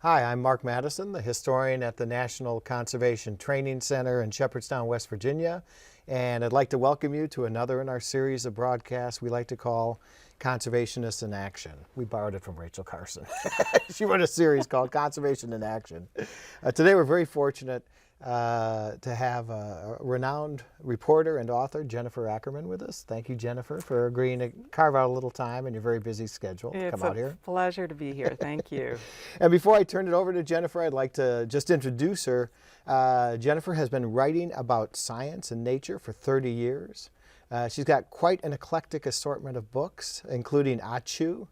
Hi, I'm Mark Madison, the historian at the National Conservation Training Center in Shepherdstown, West Virginia. And I'd like to welcome you to another in our series of broadcasts we like to call Conservationists in Action. We borrowed it from Rachel Carson. She wrote a series called Conservation in Action. Today we're very fortunate to have a renowned reporter and author, Jennifer Ackerman, with us. Thank you, Jennifer, for agreeing to carve out a little time in your very busy schedule to come out here. It's a pleasure to be here. Thank you. And before I turn it over to Jennifer, I'd like to just introduce her. Jennifer has been writing about science and nature for 30 years. She's got quite an eclectic assortment of books, including Ah-Choo,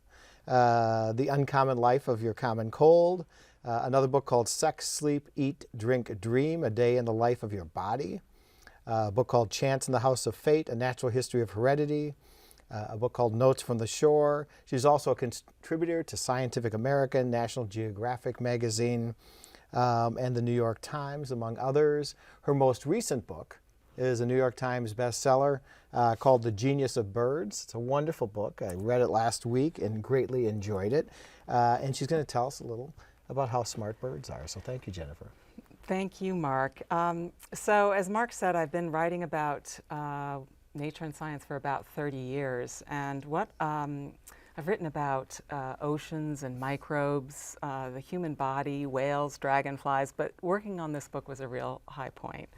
The Uncommon Life of Your Common Cold, another book called Sex, Sleep, Eat, Drink, Dream, A Day in the Life of Your Body, a book called Chance in the House of Fate, A Natural History of Heredity, a book called Notes from the Shore. She's also a contributor to Scientific American, National Geographic Magazine, and the New York Times, among others. Her most recent book is a New York Times bestseller called The Genius of Birds. It's a wonderful book. I read it last week and greatly enjoyed it. And she's going to tell us a little about how smart birds are. So thank you, Jennifer. Thank you, Mark. So as Mark said, I've been writing about nature and science for about 30 years. And what I've written about oceans and microbes, the human body, whales, dragonflies, but working on this book was a real high point.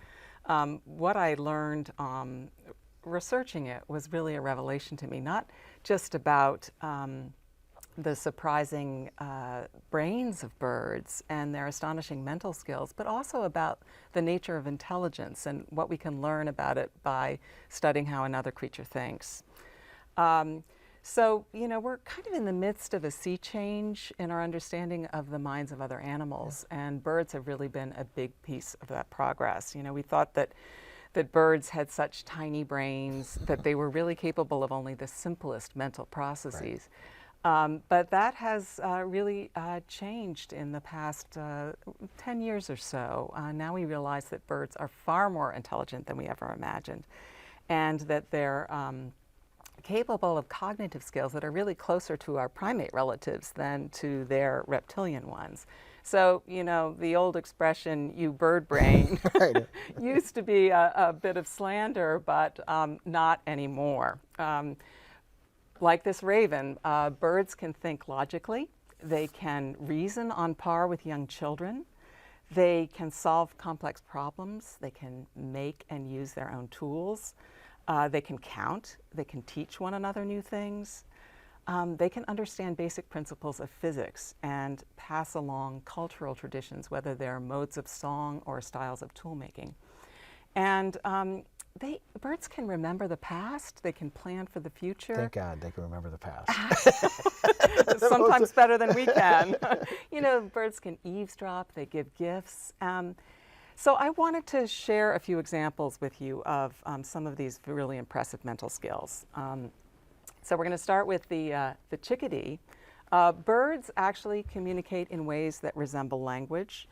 What I learned researching it was really a revelation to me, not just about the surprising brains of birds and their astonishing mental skills, but also about the nature of intelligence and what we can learn about it by studying how another creature thinks. So, you know, we're kind of in the midst of a sea change in our understanding of the minds of other animals, and birds have really been a big piece of that progress. You know, we thought that birds had such tiny brains, that they were really capable of only the simplest mental processes. Right. But that has really changed in the past 10 years or so. Now we realize that birds are far more intelligent than we ever imagined, and that they're capable of cognitive skills that are really closer to our primate relatives than to their reptilian ones. So, you know, the old expression, you bird brain, used to be a bit of slander, but not anymore. Like this raven, birds can think logically. They can reason on par with young children. They can solve complex problems. They can make and use their own tools. They can count. They can teach one another new things. They can understand basic principles of physics and pass along cultural traditions, whether they're modes of song or styles of tool making. And birds can remember the past. They can plan for the future. Thank God they can remember the past. Sometimes better than we can. You know, birds can eavesdrop. They give gifts. So I wanted to share a few examples with you of some of these really impressive mental skills. So we're going to start with the chickadee. Birds actually communicate in ways that resemble language.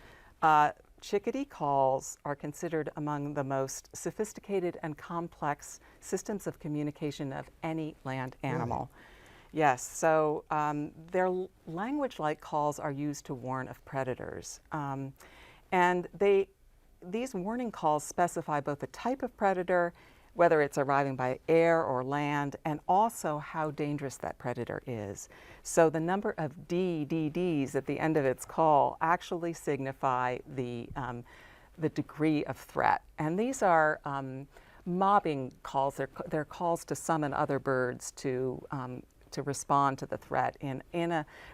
Chickadee calls are considered among the most sophisticated and complex systems of communication of any land animal. Really? Yes, so their language-like calls are used to warn of predators. And these warning calls specify both the type of predator, whether it's arriving by air or land, and also how dangerous that predator is. So the number of DDDs at the end of its call actually signify the degree of threat. And these are mobbing calls. They're calls to summon other birds to respond to the threat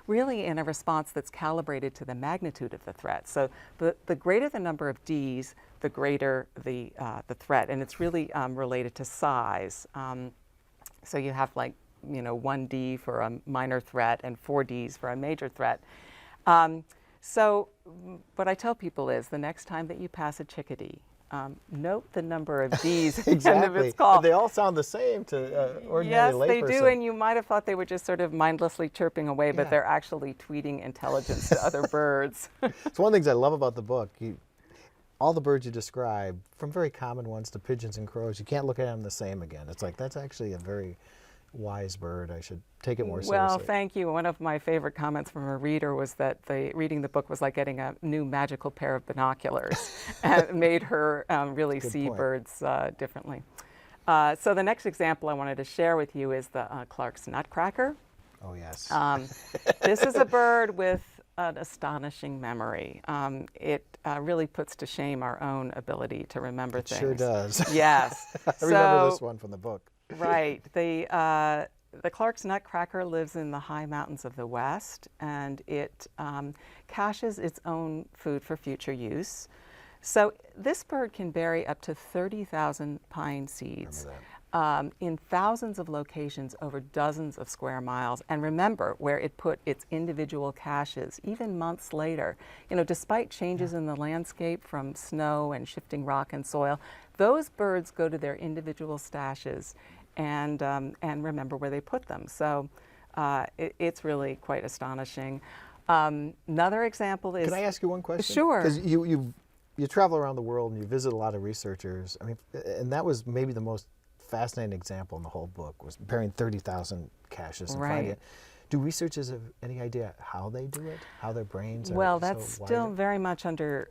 really in a response that's calibrated to the magnitude of the threat. So the greater the number of Ds, the greater the threat, and it's really related to size. So you have, like, you know, 1 D for a minor threat and 4 Ds for a major threat. So what I tell people is, the next time that you pass a chickadee, note the number of Ds at the end of its call. They all sound the same to ordinary layperson. Yes, they do, and you might have thought they were just sort of mindlessly chirping away, but they're actually tweeting intelligence to other birds. It's one of the things I love about the book. All the birds you describe, from very common ones to pigeons and crows, you can't look at them the same again. It's like, that's actually a very wise bird. I should take it more seriously. Well, thank you. One of my favorite comments from a reader was that reading the book was like getting a new magical pair of binoculars, and it made her really see birds differently. So the next example I wanted to share with you is the Clark's nutcracker. Oh, yes. This is a bird with an astonishing memory. It really puts to shame our own ability to remember things. It sure does. Yes. I remember this one from the book. Right. The Clark's nutcracker lives in the high mountains of the West, and it caches its own food for future use. So this bird can bury up to 30,000 pine seeds in thousands of locations over dozens of square miles. And remember where it put its individual caches, even months later. You know, despite changes in the landscape from snow and shifting rock and soil, those birds go to their individual stashes and remember where they put them. So it's really quite astonishing. Another example is... Can I ask you one question? Sure. Because you travel around the world and you visit a lot of researchers. I mean, and that was maybe the most fascinating example in the whole book, was burying 30,000 caches and finding it. Do researchers have any idea how they do it? How their brains are Well, that's still very much under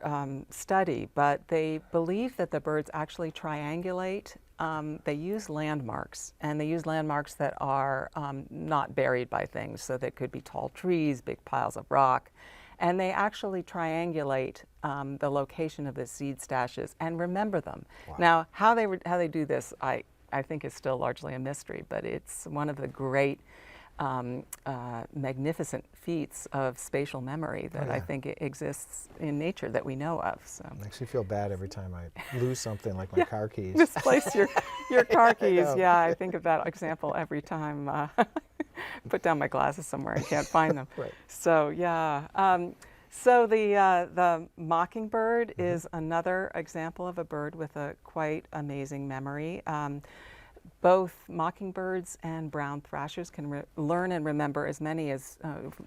study, but they believe that the birds actually triangulate. They use landmarks, and they use landmarks that are not buried by things, so they could be tall trees, big piles of rock. And they actually triangulate the location of the seed stashes and remember them. Wow. Now, how they do this, I think is still largely a mystery, but it's one of the great magnificent feats of spatial memory that I think exists in nature that we know of. So. It makes me feel bad every time I lose something like my car keys. Misplace your car keys. Yeah, I think of that example every time. Put down my glasses somewhere and can't find them. Right. So yeah. So the mockingbird is another example of a bird with a quite amazing memory. Both mockingbirds and brown thrashers can learn and remember as many as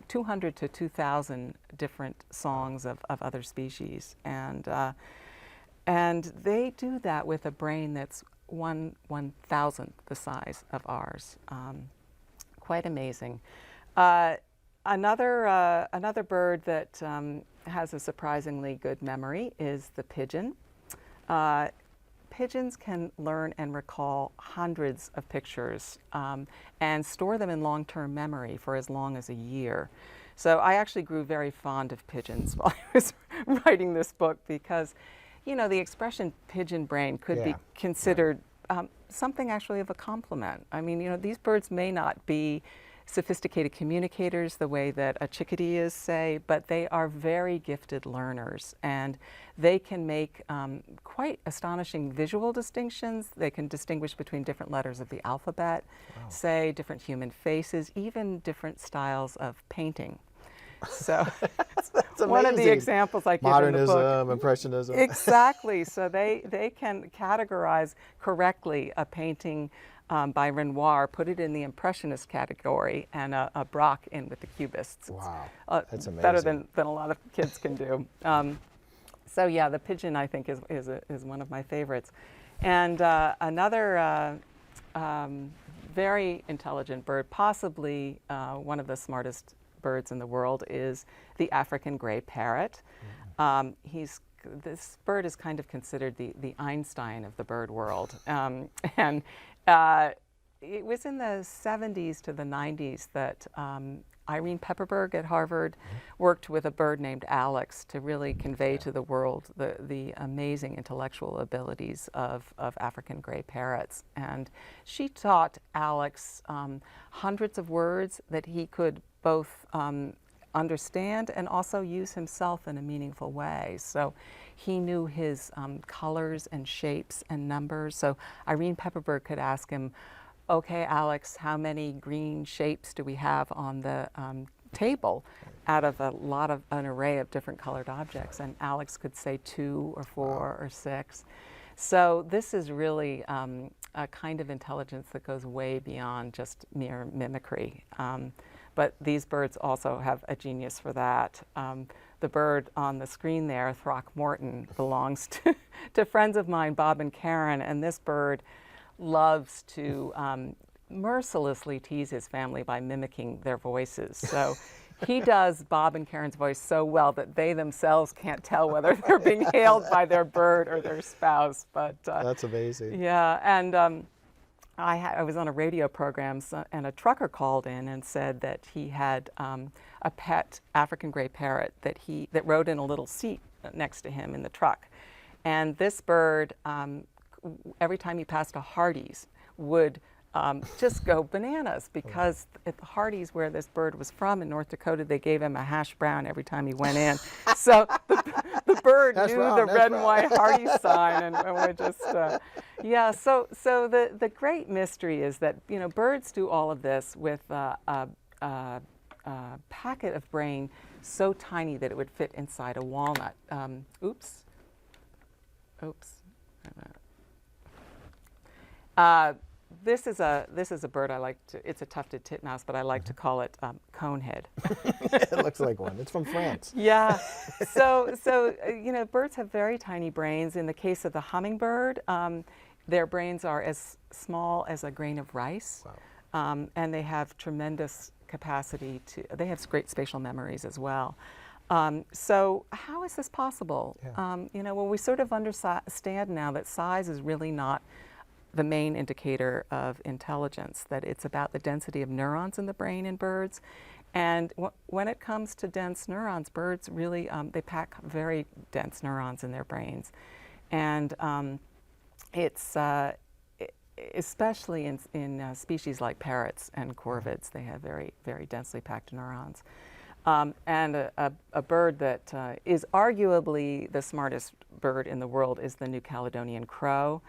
200 to 2,000 different songs of other species, and they do that with a brain that's 1/1000th the size of ours. Quite amazing. Another bird that has a surprisingly good memory is the pigeon. Pigeons can learn and recall hundreds of pictures and store them in long-term memory for as long as a year. So I actually grew very fond of pigeons while I was writing this book because, you know, the expression pigeon brain could be considered something actually of a compliment. I mean, you know, these birds may not be sophisticated communicators the way that a chickadee is, say, but they are very gifted learners, and they can make quite astonishing visual distinctions. They can distinguish between different letters of the alphabet, say different human faces, even different styles of painting. So that's one of the examples I give in the book. Modernism, Impressionism. Exactly. So they can categorize correctly a painting by Renoir, put it in the Impressionist category, and a Braque in with the Cubists. Wow, that's amazing. Better than a lot of kids can do. So yeah, the pigeon I think is one of my favorites. And another very intelligent bird, possibly one of the smartest birds in the world, is the African gray parrot. This bird is kind of considered the Einstein of the bird world. And it was in the 70s to the 90s that Irene Pepperberg at Harvard worked with a bird named Alex to really convey to the world the amazing intellectual abilities of African gray parrots. And she taught Alex hundreds of words that he could both understand and also use himself in a meaningful way. So he knew his colors and shapes and numbers. So Irene Pepperberg could ask him, okay, Alex, how many green shapes do we have on the table out of an array of different colored objects? And Alex could say 2 or 4 or 6. So this is really a kind of intelligence that goes way beyond just mere mimicry. But these birds also have a genius for that. The bird on the screen there, Throckmorton, belongs to friends of mine, Bob and Karen, and this bird loves to mercilessly tease his family by mimicking their voices. So he does Bob and Karen's voice so well that they themselves can't tell whether they're being hailed by their bird or their spouse. But That's amazing. yeah, and I was on a radio program, and a trucker called in and said that he had a pet African gray parrot that rode in a little seat next to him in the truck. And this bird, every time he passed a Hardee's, would just go bananas, because at the Hardee's, where this bird was from in North Dakota, they gave him a hash brown every time he went in. So the bird knew the red and white Hardee's sign, and would just, yeah. So the great mystery is that, you know, birds do all of this with a packet of brain so tiny that it would fit inside a walnut. Oops. This is a bird I like to. It's a tufted titmouse, but I like to call it conehead. It looks like one. It's from France. Yeah. So you know, birds have very tiny brains. In the case of the hummingbird, their brains are as small as a grain of rice. Wow. And they have tremendous capacity to. They have great spatial memories as well. So how is this possible? Yeah. You know, well, we sort of understand now that size is really not the main indicator of intelligence, that it's about the density of neurons in the brain in birds. And when it comes to dense neurons, birds really, they pack very dense neurons in their brains. And it's, especially in species like parrots and corvids, they have very, very densely packed neurons. And a bird that is arguably the smartest bird in the world is the New Caledonian crow.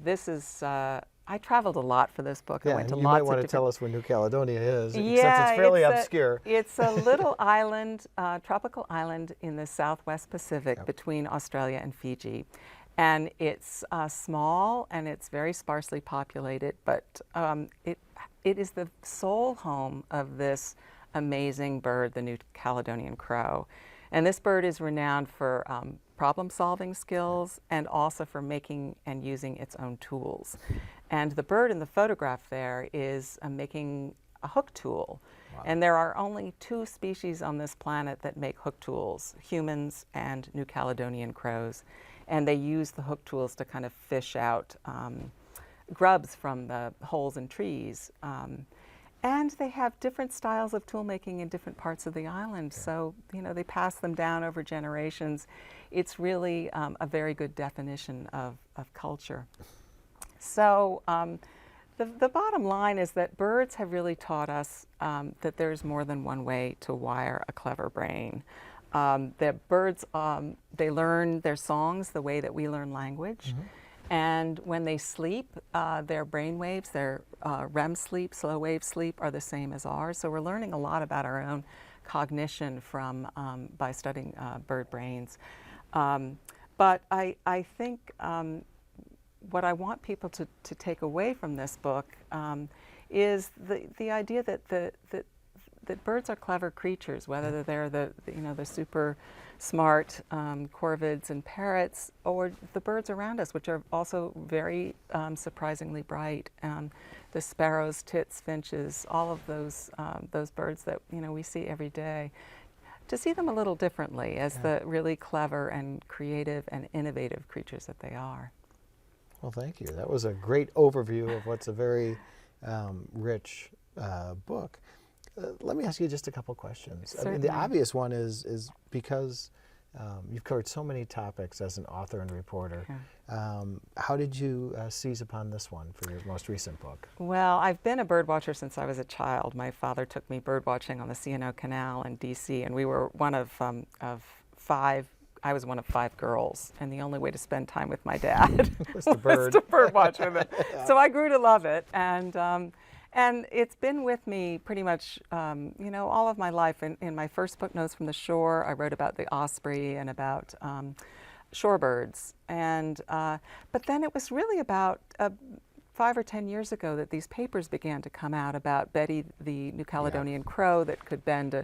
This is, I traveled a lot for this book. Yeah, I went to you lots might want of to tell us where New Caledonia is, since yeah, it's fairly obscure. It's a little island, tropical island in the southwest Pacific between Australia and Fiji. And it's small and it's very sparsely populated, but it is the sole home of this amazing bird, the New Caledonian crow. And this bird is renowned for problem-solving skills and also for making and using its own tools. And the bird in the photograph there is making a hook tool. Wow. And there are only 2 species on this planet that make hook tools, humans and New Caledonian crows. And they use the hook tools to kind of fish out grubs from the holes in trees. And they have different styles of tool making in different parts of the island. Yeah. So, you know, they pass them down over generations. It's really a very good definition of culture. So the bottom line is that birds have really taught us that there's more than one way to wire a clever brain. That birds, they learn their songs the way that we learn language. Mm-hmm. And when they sleep, their brain waves, their REM sleep, slow wave sleep, are the same as ours. So we're learning a lot about our own cognition by studying bird brains. But I think what I want people to take away from this book is the idea that birds are clever creatures, whether they're the super smart corvids and parrots, or the birds around us, which are also very surprisingly bright. The sparrows, tits, finches, all of those birds that we see every day. To see them a little differently as the really clever and creative and innovative creatures that they are. Well, thank you. That was a great overview of what's a very rich book. Let me ask you just a couple questions. I mean, the obvious one is because you've covered so many topics as an author and reporter. How did you seize upon this one for your most recent book? Well, I've been a bird watcher since I was a child. My father took me bird watching on the C&O Canal in D.C., and we were one of 5. I was one of 5 girls, and the only way to spend time with my dad was to bird watch with it. Yeah. So I grew to love it, and it's been with me pretty much, all of my life. In my first book, Notes from the Shore, I wrote about the osprey and about shorebirds. But then it was really about 5 or 10 years ago that these papers began to come out about Betty, the New Caledonian crow that could bend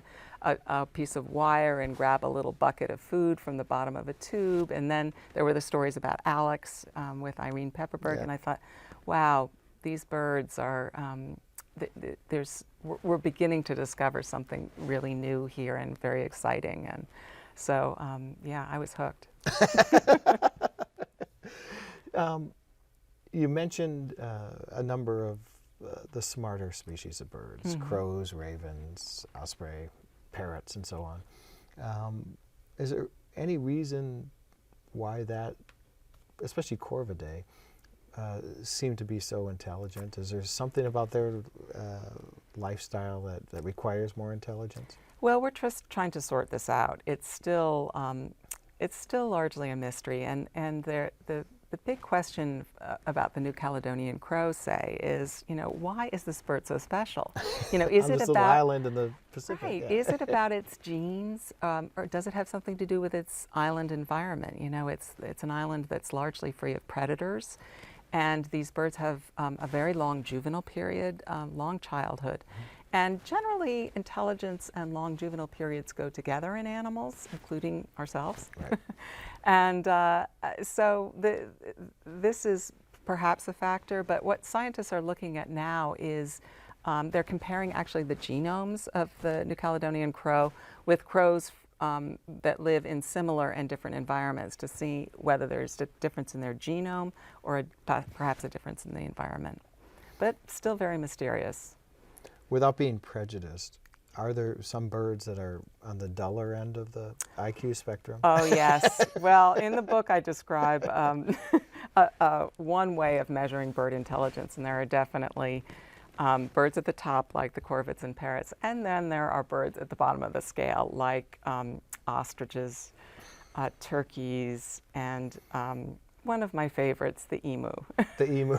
a piece of wire and grab a little bucket of food from the bottom of a tube. And then there were the stories about Alex with Irene Pepperberg. And I thought, wow, these birds are, we're beginning to discover something really new here and very exciting. And so, yeah, I was hooked. You mentioned a number of the smarter species of birds, crows, ravens, osprey, parrots, and so on. Is there any reason why that, especially corvidae, seem to be so intelligent? Is there something about their lifestyle that requires more intelligence? Well, we're just trying to sort this out. It's still largely a mystery, and the big question about the New Caledonian crow, say, is, why is this bird so special? Is on it this little about island in the Pacific? right? Yeah. Is it about its genes, or does it have something to do with its island environment? It's an island that's largely free of predators, and these birds have a very long juvenile period, long childhood. And generally, intelligence and long juvenile periods go together in animals, including ourselves. Right. And so this is perhaps a factor, but what scientists are looking at now is they're comparing actually the genomes of the New Caledonian crow with crows that live in similar and different environments to see whether there's a difference in their genome or perhaps a difference in the environment. But still very mysterious. Without being prejudiced, are there some birds that are on the duller end of the IQ spectrum? Oh, yes. Well, in the book I describe one way of measuring bird intelligence, and there are definitely birds at the top, like the corvids and parrots, and then there are birds at the bottom of the scale, like ostriches, turkeys, and one of my favorites, the emu. The emu,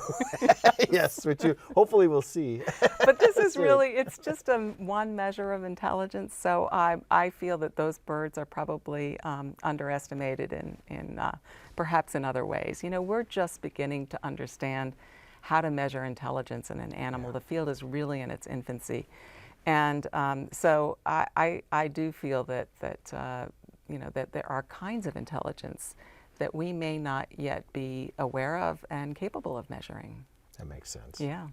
yes, which you hopefully will see. But this is really, it's just one measure of intelligence, so I feel that those birds are probably underestimated in perhaps in other ways. We're just beginning to understand how to measure intelligence in an animal. Yeah. The field is really in its infancy. And so I do feel that there are kinds of intelligence that we may not yet be aware of and capable of measuring. That makes sense. Yeah.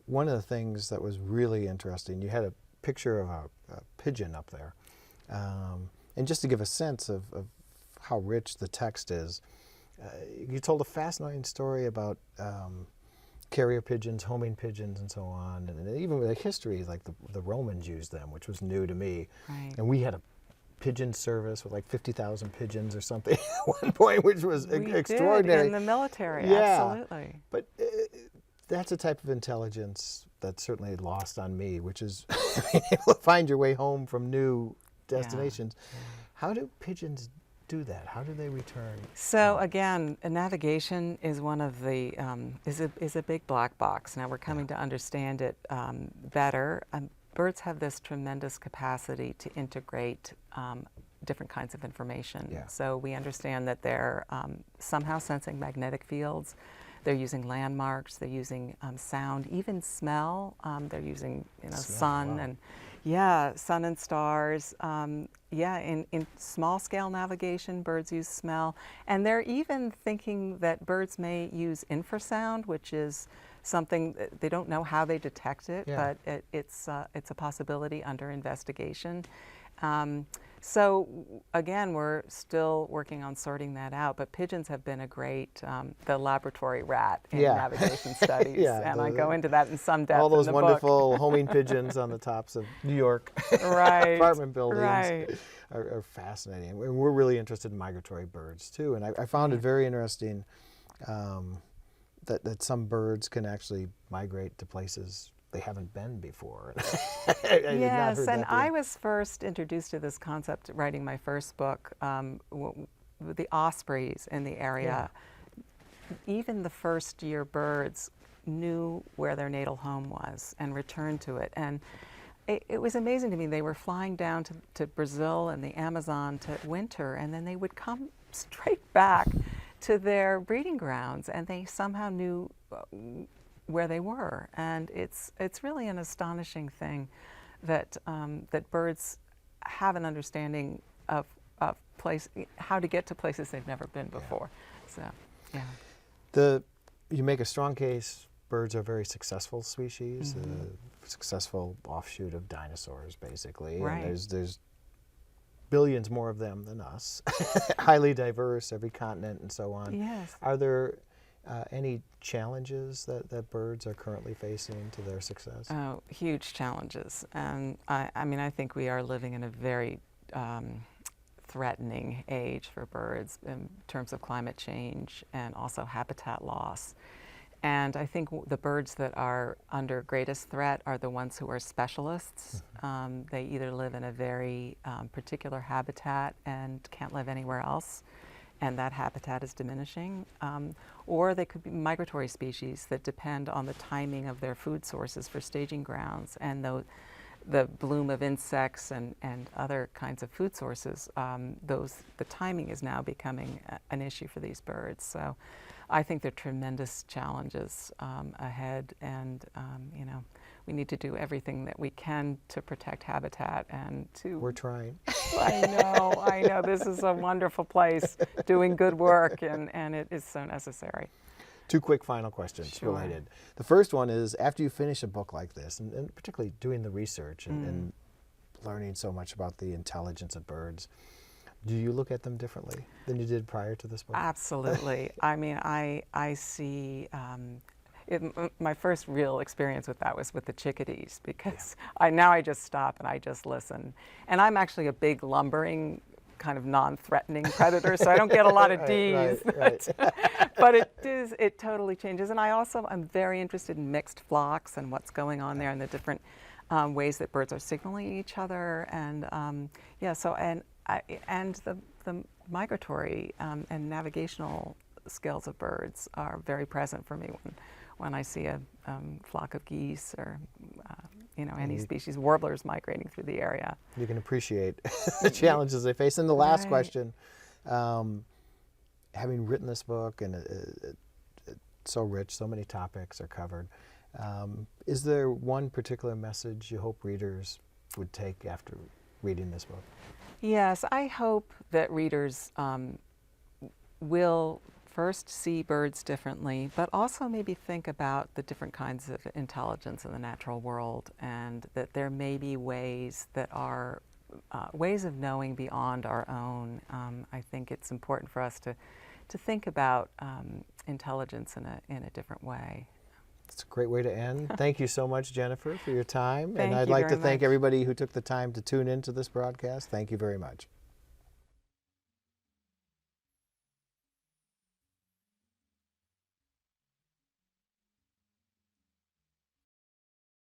One of the things that was really interesting, you had a picture of a pigeon up there. And just to give a sense of how rich the text is, you told a fascinating story about carrier pigeons, homing pigeons, and so on. And even with the history, like the Romans used them, which was new to me. Right. And we had a pigeon service with like 50,000 pigeons or something at one point, which was extraordinary. Did in the military, yeah. Absolutely. But that's a type of intelligence that's certainly lost on me, which is being able to find your way home from new destinations. Yeah. How do pigeons do that? How do they return? So again, navigation is one of the is a big black box. Now we're coming to understand it better. Birds have this tremendous capacity to integrate different kinds of information. Yeah. So we understand that they're somehow sensing magnetic fields. They're using landmarks. They're using sound, even smell. They're using sun. Wow. And sun and stars. In small scale navigation, birds use smell. And they're even thinking that birds may use infrasound, which is something they don't know how they detect it, but it's a possibility under investigation. So again, we're still working on sorting that out, but pigeons have been a great, the laboratory rat in navigation studies, and I go into that in some depth all those in the wonderful book. homing pigeons on the tops of New York apartment buildings are fascinating. And we're really interested in migratory birds too, and I found it very interesting that some birds can actually migrate to places they haven't been before. Yes, and I was first introduced to this concept writing my first book, the ospreys in the area. Yeah. Even the first year birds knew where their natal home was and returned to it. And it was amazing to me. They were flying down to Brazil and the Amazon to winter, and then they would come straight back to their breeding grounds, and they somehow knew where they were. And it's really an astonishing thing that that birds have an understanding of how to get to places they've never been before. So, yeah. You make a strong case. Birds are a very successful species, successful offshoot of dinosaurs, basically. Right. And there's billions more of them than us, highly diverse, every continent and so on. Yes. Are there any challenges that birds are currently facing to their success? Oh, huge challenges. And I mean, I think we are living in a very threatening age for birds in terms of climate change and also habitat loss. And I think the birds that are under greatest threat are the ones who are specialists. They either live in a very particular habitat and can't live anywhere else, and that habitat is diminishing. Or they could be migratory species that depend on the timing of their food sources for staging grounds, and the bloom of insects and other kinds of food sources, the timing is now becoming an issue for these birds. So I think there are tremendous challenges ahead, and you know, we need to do everything that we can to protect habitat and to... We're trying. I know, this is a wonderful place doing good work, and it is so necessary. 2 quick final questions related. The first one is, after you finish a book like this, and particularly doing the research and learning so much about the intelligence of birds, do you look at them differently than you did prior to this book? Absolutely. I mean, I see, my first real experience with that was with the chickadees, because now I just stop and I just listen. And I'm actually a big lumbering kind of non-threatening predator, so I don't get a lot of Ds. Right. But it totally changes. And I also am very interested in mixed flocks and what's going on there and the different ways that birds are signaling each other. And the migratory and navigational skills of birds are very present for me when I see a flock of geese or any species, warblers migrating through the area. You can appreciate the challenges they face. And the last question, having written this book, and it's so rich, so many topics are covered, is there one particular message you hope readers would take after reading this book? Yes, I hope that readers will first see birds differently, but also maybe think about the different kinds of intelligence in the natural world, and that there may be ways that are ways of knowing beyond our own. I think it's important for us to think about intelligence in a different way. It's a great way to end. Thank you so much, Jennifer, for your time. Thank and I'd you like to very thank much. everybody who took the time to tune into this broadcast. Thank you very much.